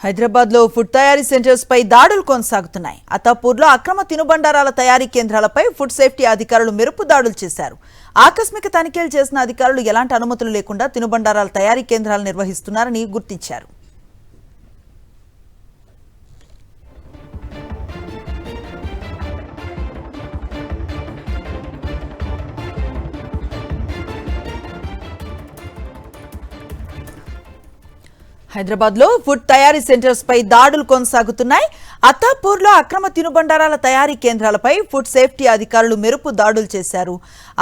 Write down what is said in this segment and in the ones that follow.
హైదరాబాద్ లో ఫుడ్ తయారీ సెంటర్స్ పై దాడులు కొనసాగుతున్నాయి. అతాపూర్లో అక్రమ తినుబండారాల తయారీ కేంద్రాలపై ఫుడ్ సేఫ్టీ అధికారులు మెరుపు దాడులు చేశారు. ఆకస్మిక తనిఖీలు చేసిన అధికారులు ఎలాంటి అనుమతులు లేకుండా తినుబండారాల తయారీ కేంద్రాలు నిర్వహిస్తున్నారని గుర్తించారు. హైదరాబాద్ లో ఫుడ్ తయారీ సెంటర్స్ పై దాడులు కొనసాగుతున్నాయి. అత్తాపూర్లో అక్రమ తినుబండారాల తయారీ కేంద్రాలపై ఫుడ్ సేఫ్టీ అధికారులు మెరుపు దాడులు చేశారు.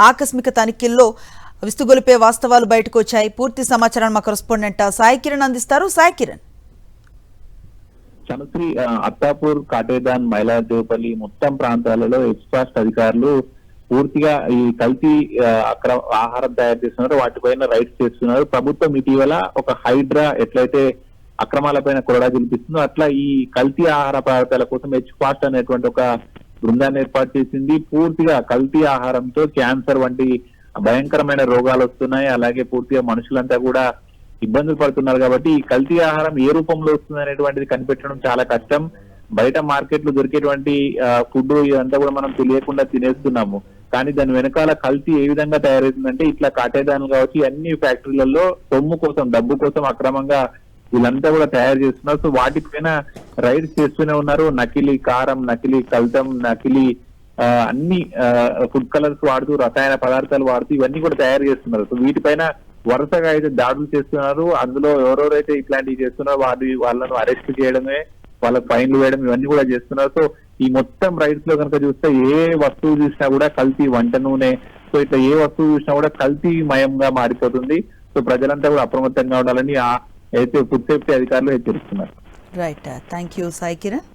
ఆకస్మిక తనిఖీల్లో విస్తుగొలిపే వాస్తవాలు బయటకు వచ్చాయి. పూర్తి సమాచారాన్ని మా కరెస్పాండెంట్ సాయి కిరణ్ అందిస్తారు. సాయి కిరణ్. చనశ్రీ, అత్తాపూర్, కాటేదాన్, మైలాదేవపల్లి మొత్తం ప్రాంతాలలో ఎక్స్పాస్ట్ అధికారులు పూర్తిగా ఈ కల్తీ ఆహారం తయారు చేస్తున్నారు, వాటిపైన రైడ్స్ చేస్తున్నారు. ప్రభుత్వం ఇటీవల ఒక హైడ్రా ఎట్లయితే అక్రమాలపైన కొరడా జలిపిస్తుందో అట్లా ఈ కల్తీ ఆహార పదార్థాల కోసం ఎక్స్పాస్ట్ అనేటువంటి ఒక బృందాన్ని ఏర్పాటు చేసింది. పూర్తిగా కల్తీ ఆహారంతో క్యాన్సర్ వంటి భయంకరమైన రోగాలు వస్తున్నాయి. అలాగే పూర్తిగా మనుషులంతా కూడా ఇబ్బందులు పడుతున్నారు. కాబట్టి ఈ కల్తీ ఆహారం ఏ రూపంలో వస్తుంది అనేటువంటిది కనిపెట్టడం చాలా కష్టం. బయట మార్కెట్లు దొరికేటువంటి ఫుడ్ ఇదంతా కూడా మనం తెలియకుండా తినేస్తున్నాము. కానీ దాని వెనకాల కల్తీ ఏ విధంగా తయారవుతుందంటే ఇట్లా కాటేదానులు కావచ్చు, అన్ని ఫ్యాక్టరీలలో సొమ్ము కోసం, డబ్బు కోసం అక్రమంగా వీళ్ళంతా కూడా తయారు చేస్తున్నారు. సో వాటిపైన రైడ్స్ చేస్తూనే ఉన్నారు. నకిలీ కారం, నకిలీ కల్తం, నకిలీ అన్ని ఫుడ్ కలర్స్ వాడుతూ, రసాయన పదార్థాలు వాడుతూ ఇవన్నీ కూడా తయారు చేస్తున్నారు. సో వీటిపైన వరుసగా అయితే దాడులు చేస్తున్నారు. అందులో ఎవరెవరైతే ఇట్లాంటివి చేస్తున్నారో వాళ్ళను అరెస్ట్ చేయడమే, వాళ్ళకి ఫైన్లు వేయడం ఇవన్నీ కూడా చేస్తున్నారు. సో ఈ మొత్తం రైడ్స్ లో కనుక చూస్తే ఏ వస్తువు చూసినా కూడా కల్తీ వంట నూనె, సో ఇట్లా ఏ వస్తువు చూసినా కూడా కల్తీ మయంగా మారిపోతుంది. సో ప్రజలంతా కూడా అప్రమత్తంగా ఉండాలని అయితే ఫుడ్ సేఫ్టీ అధికారులు హెచ్చరిస్తున్నారు. Right, thank you Sai Kiran.